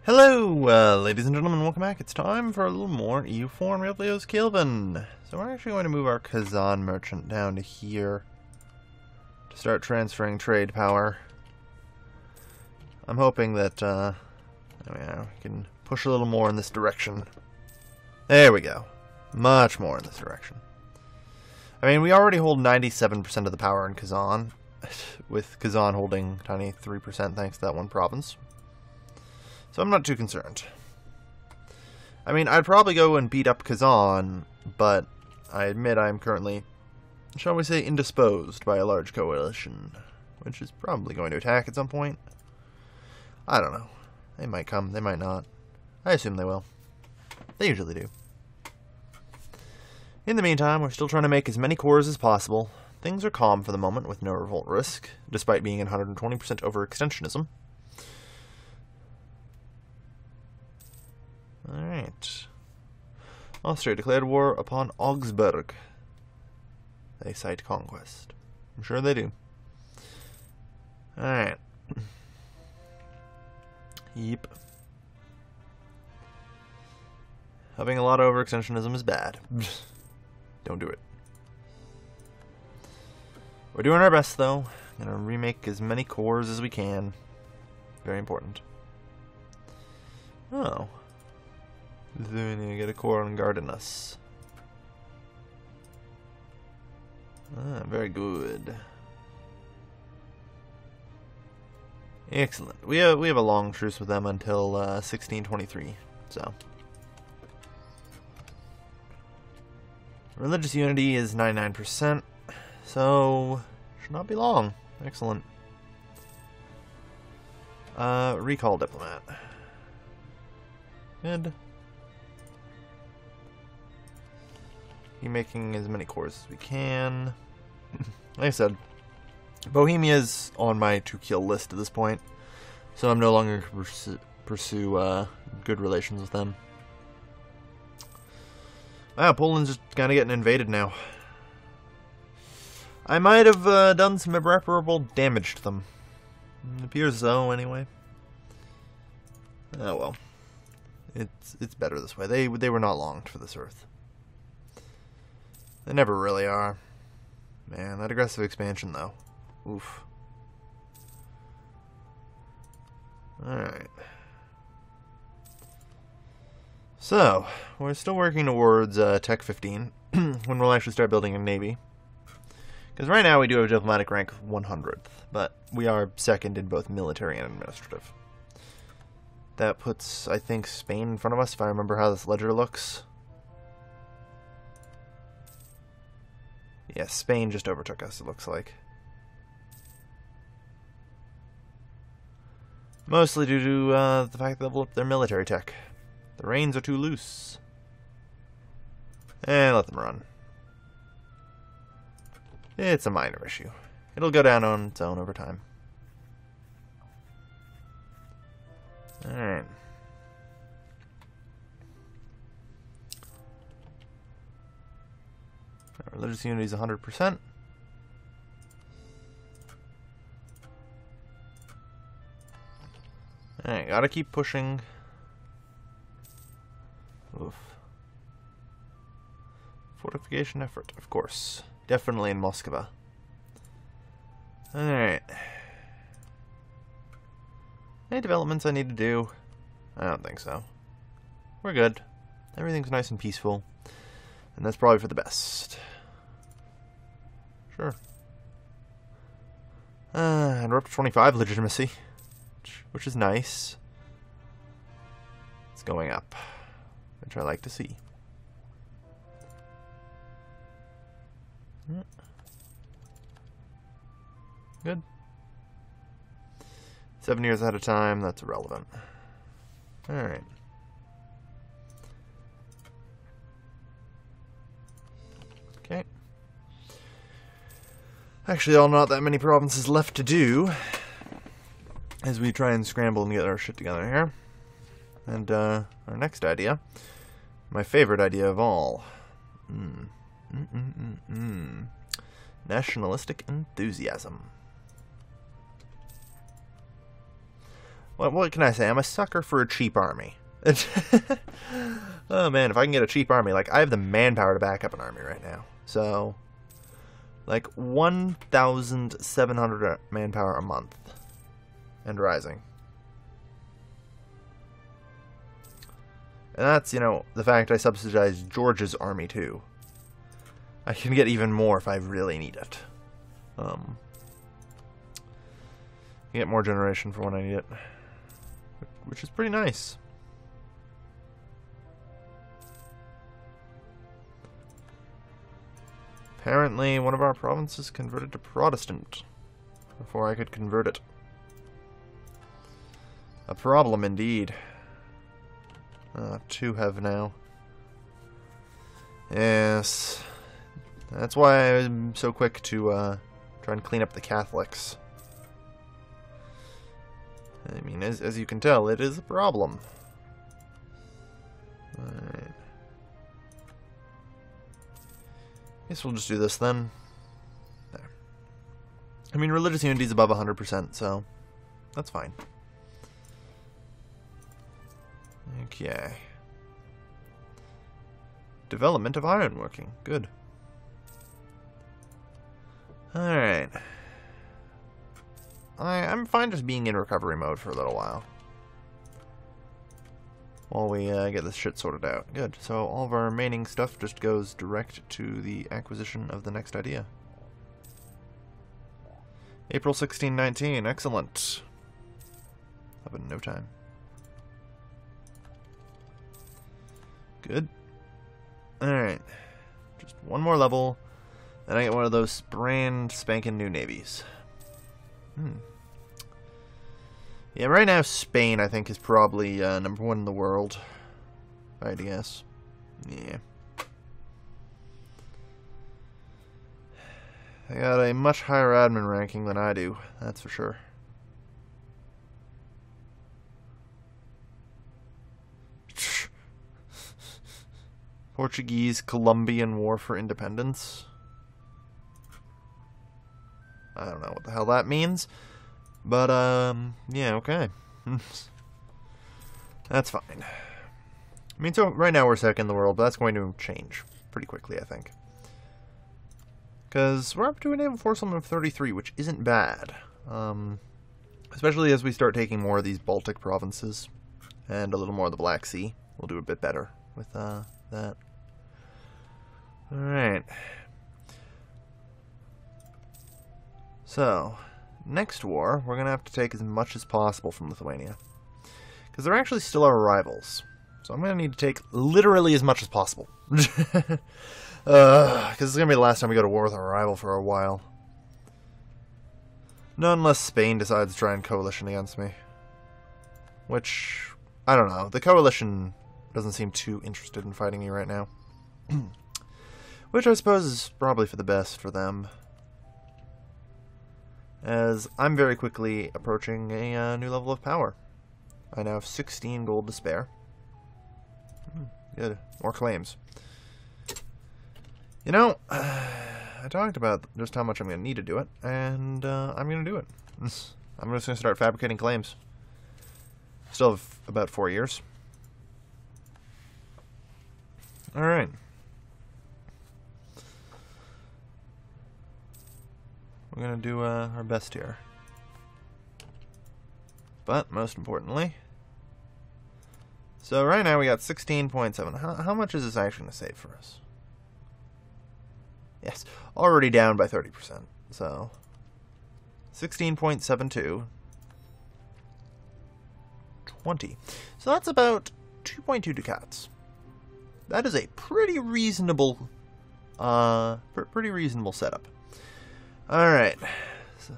Hello, ladies and gentlemen, welcome back. It's time for a little more EU4 and Real Kilvin. So we're actually going to move our Kazan merchant down to here to start transferring trade power. I'm hoping that we can push a little more in this direction. There we go. Much more in this direction. I mean, we already hold 97% of the power in Kazan, with Kazan holding tiny 3% thanks to that one province. So I'm not too concerned. I mean, I'd probably go and beat up Kazan, but I admit I'm currently, shall we say, indisposed by a large coalition, which is probably going to attack at some point. I don't know. They might come, they might not. I assume they will. They usually do. In the meantime, we're still trying to make as many cores as possible. Things are calm for the moment with no revolt risk, despite being in 120% overextensionism. Alright. Austria declared war upon Augsburg. They cite conquest. I'm sure they do. Alright. Yep. Having a lot of overextensionism is bad. Don't do it. We're doing our best, though. Gonna remake as many cores as we can. Very important. Oh. Lithuania get a core on Gardinus. Ah, very good. Excellent. We have a long truce with them until 1623. So religious unity is 99%. So should not be long. Excellent. Recall diplomat. Good. Keep making as many cores as we can. Like I said, Bohemia is on my to-kill list at this point, so I'm no longer going to pursue good relations with them. Wow, Poland's just kind of getting invaded now. I might have done some irreparable damage to them. It appears so, anyway. Oh well. It's better this way. They were not longed for this earth. They never really are. Man, that aggressive expansion, though. Oof. Alright. So, we're still working towards Tech 15, when we'll actually start building a navy. Because right now we do have a diplomatic rank 100th, but we are second in both military and administrative. That puts, I think, Spain in front of us, if I remember how this ledger looks. Yeah, Spain just overtook us, it looks like. Mostly due to the fact that they blew up their military tech. The reins are too loose. And let them run. It's a minor issue. It'll go down on its own over time. Alright. Religious unity is 100%. Alright, gotta keep pushing. Oof. Fortification effort, of course. Definitely in Moskva. Alright. Any developments I need to do? I don't think so. We're good. Everything's nice and peaceful. And that's probably for the best. Sure. And we're up to 25 legitimacy, which is nice. It's going up, which I like to see. Good. 7 years ahead of time, that's irrelevant. Alright. Okay. Actually, not that many provinces left to do as we try and scramble and get our shit together here. And our next idea, my favorite idea of all. Nationalistic enthusiasm. What can I say? I'm a sucker for a cheap army. Oh man, if I can get a cheap army, like I have the manpower to back up an army right now. So, like 1,700 manpower a month and rising. And that's, you know, the fact I subsidize George's army too. I can get even more if I really need it. Get more generation for when I need it, which is pretty nice. Apparently, one of our provinces converted to Protestant before I could convert it. A problem indeed. 2 have now. Yes. That's why I'm so quick to try and clean up the Catholics. I mean, as you can tell, it is a problem. Alright. Guess we'll just do this then. There. I mean, religious unity is above 100%, so that's fine. Okay. Development of ironworking. Good. Alright. I'm fine just being in recovery mode for a little while. While we get this shit sorted out. Good. So all of our remaining stuff just goes direct to the acquisition of the next idea. April 1619. Excellent. Up in no time. Good. Alright. Just one more level. Then I get one of those brand spanking new navies. Yeah, right now Spain, I think, is probably number 1 in the world. If I had to guess. Yeah. They got a much higher admin ranking than I do, that's for sure. Portuguese-Colombian War for Independence. I don't know what the hell that means. But, yeah, okay. That's fine. I mean, so right now we're second in the world, but that's going to change pretty quickly, I think. Because we're up to a naval force limit of 33, which isn't bad. Especially as we start taking more of these Baltic provinces and a little more of the Black Sea. We'll do a bit better with that. Alright. So, next war, we're going to have to take as much as possible from Lithuania. Because they're actually still our rivals. So I'm going to need to take literally as much as possible. Because it's going to be the last time we go to war with our rival for a while. Not unless Spain decides to try and coalition against me. Which, I don't know. The coalition doesn't seem too interested in fighting me right now. Which I suppose is probably for the best for them. As I'm very quickly approaching a new level of power. I now have 16 gold to spare. Good. More claims. You know, I talked about just how much I'm going to need to do it, and I'm going to do it. I'm just going to start fabricating claims. Still have about 4 years. Alright. We're going to do our best here. But, most importantly... So, right now we got 16.7. How much is this actually going to save for us? Yes, already down by 30%. So, 16.72. 20. So that's about 2.2 ducats. That is a pretty reasonable, setup. Alright. So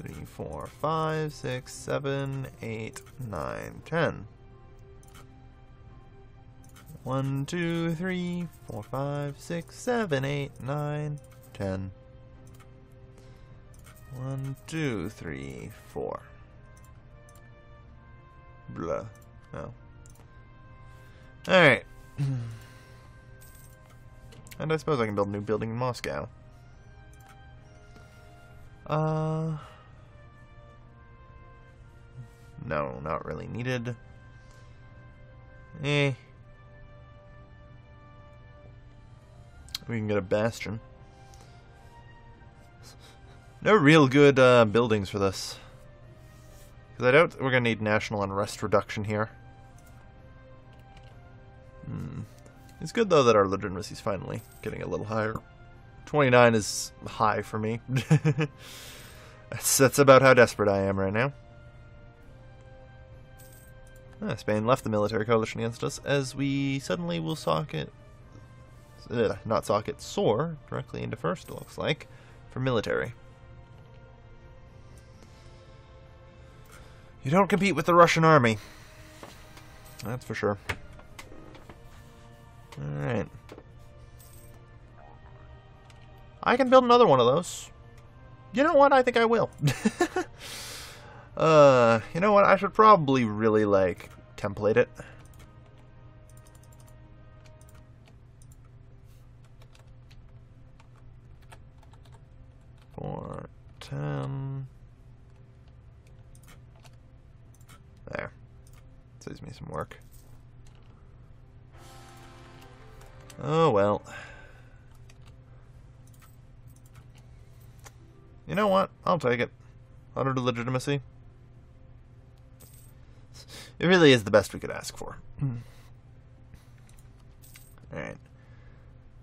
3, 4, 5, 6, 7, 8, 9, 10. 1, 2, 3, 4, 5, 6, 7, 8, 9, 10. 1, 2, 3, 4. Blah. Oh. Alright. And I suppose I can build a new building in Moscow. No, not really needed. Eh. We can get a bastion. No real good buildings for this. Because I doubt we're going to need national unrest reduction here. It's good, though, that our legitimacy is finally getting a little higher. 29 is high for me. That's about how desperate I am right now. Spain left the military coalition against us, as we suddenly will soar directly into first, it looks like, for military. You don't compete with the Russian army. That's for sure. Alright. I can build another one of those. You know what? I think I will. You know what? I should probably really, like, template it. For 10. There. Saves me some work. Oh, well. You know what? I'll take it. 100 legitimacy. It really is the best we could ask for. Alright.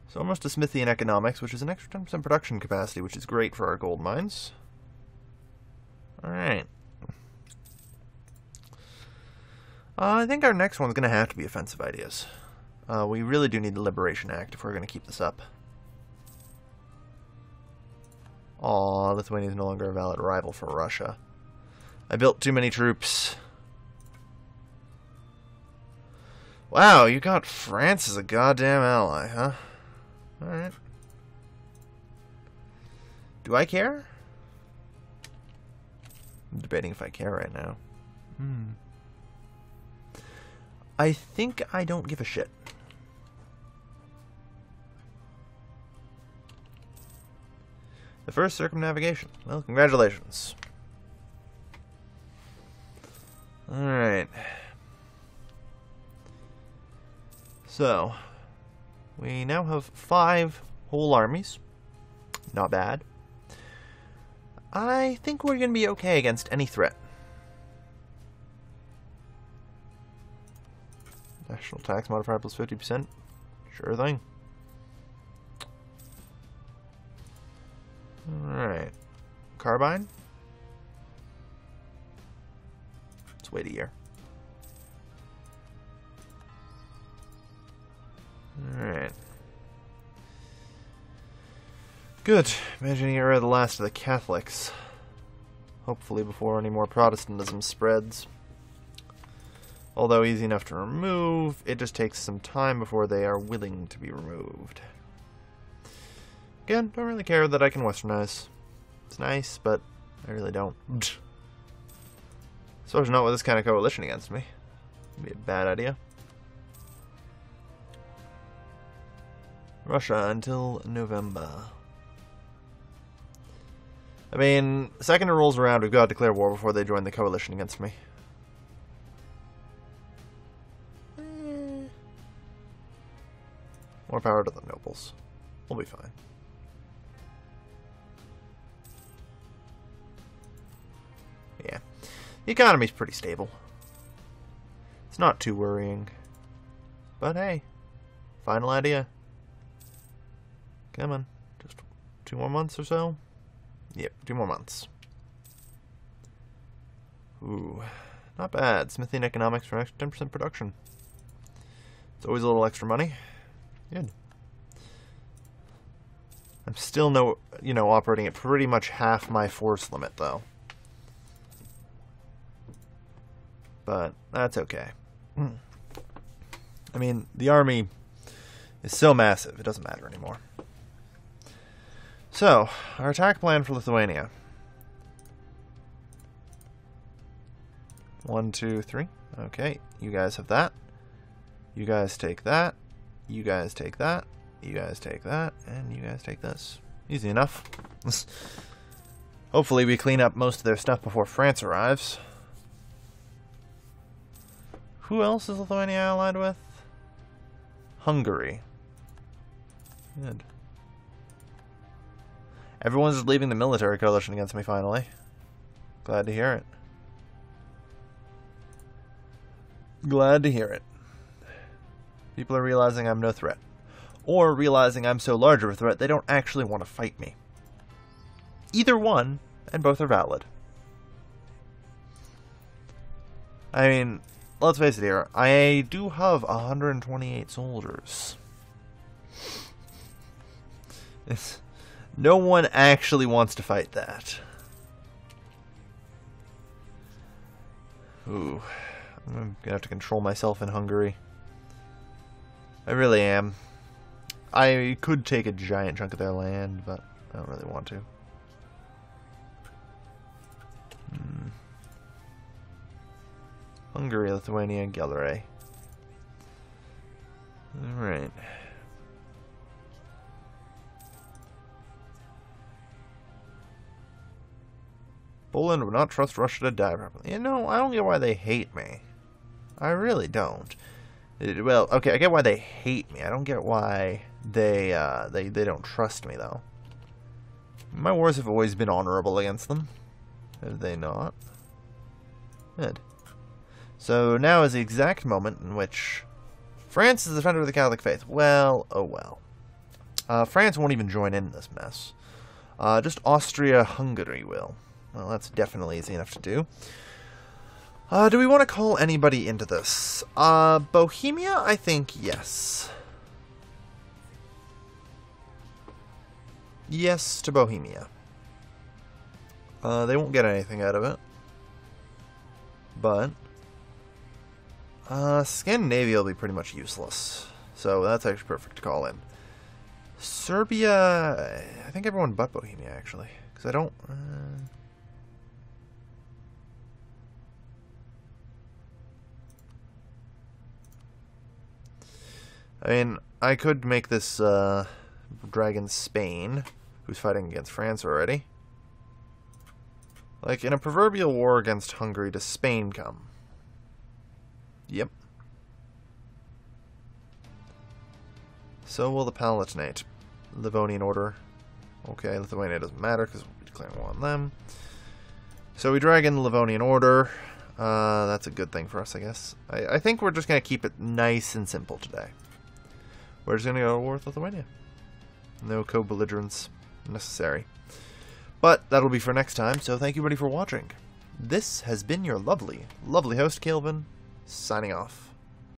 So almost to Smithian economics, which is an extra 10% production capacity, which is great for our gold mines. Alright. I think our next one's going to have to be offensive ideas. We really do need the Liberation Act if we're going to keep this up. Aw, Lithuania is no longer a valid rival for Russia. I built too many troops. Wow, you got France as a goddamn ally, huh? Alright. Do I care? I'm debating if I care right now. I think I don't give a shit. The first circumnavigation. Well, congratulations. Alright. So, we now have 5 whole armies. Not bad. I think we're going to be okay against any threat. National tax modifier plus 50%. Sure thing. Alright. Carbine? Let's wait a year. Alright. Good. Imagine you get rid of the last of the Catholics. Hopefully before any more Protestantism spreads. Although easy enough to remove, it just takes some time before they are willing to be removed. Again, don't really care that I can westernize. It's nice, but I really don't. Especially not with this kind of coalition against me. It'd be a bad idea. Russia until November. I mean, the second it rolls around, we've got to declare war before they join the coalition against me. More power to the nobles. We'll be fine. Yeah. The economy's pretty stable. It's not too worrying. But hey, final idea. Come on. Just 2 more months or so? Yep, 2 more months. Ooh. Not bad. Smithian economics for an extra 10% production. It's always a little extra money. Good. I'm still operating at pretty much half my force limit, though. But that's okay. I mean, the army is so massive, it doesn't matter anymore. So, our attack plan for Lithuania. 1, 2, 3. Okay, you guys have that. You guys take that. You guys take that. You guys take that. And you guys take this. Easy enough. Hopefully we clean up most of their stuff before France arrives. Who else is Lithuania allied with? Hungary. Good. Everyone's just leaving the military coalition against me, finally. Glad to hear it. Glad to hear it. People are realizing I'm no threat. Or realizing I'm so large of a threat they don't actually want to fight me. Either one, and both are valid. I mean, let's face it here, I do have 128 soldiers. No one actually wants to fight that. Ooh, I'm gonna have to control myself in Hungary. I really am. I could take a giant chunk of their land, but I don't really want to. Hungary, Lithuania, Gallery. Alright. Poland would not trust Russia to die properly. You know, I don't get why they hate me. I really don't. Well, okay, I get why they hate me. I don't get why they don't trust me, though. My wars have always been honorable against them. Have they not? Good. So now is the exact moment in which France is the defender of the Catholic faith. Well, oh well. France won't even join in this mess. Just Austria-Hungary will. Well, that's definitely easy enough to do. Do we want to call anybody into this? Bohemia? I think yes. Yes to Bohemia. They won't get anything out of it. But Scandinavia will be pretty much useless. So that's actually perfect to call in. Serbia, I think everyone but Bohemia, actually. Because I don't... I mean, I could make this dragon Spain, who's fighting against France already. Like, in a proverbial war against Hungary, does Spain come? Yep. So will the Palatinate. Livonian Order. Okay, Lithuania doesn't matter because we're declaring war on them. So we drag in the Livonian Order. That's a good thing for us, I guess. I think we're just going to keep it nice and simple today. We're just going to go to war with Lithuania. No co-belligerence necessary. But that'll be for next time, so thank you everybody for watching. This has been your lovely, lovely host, Calvin, signing off.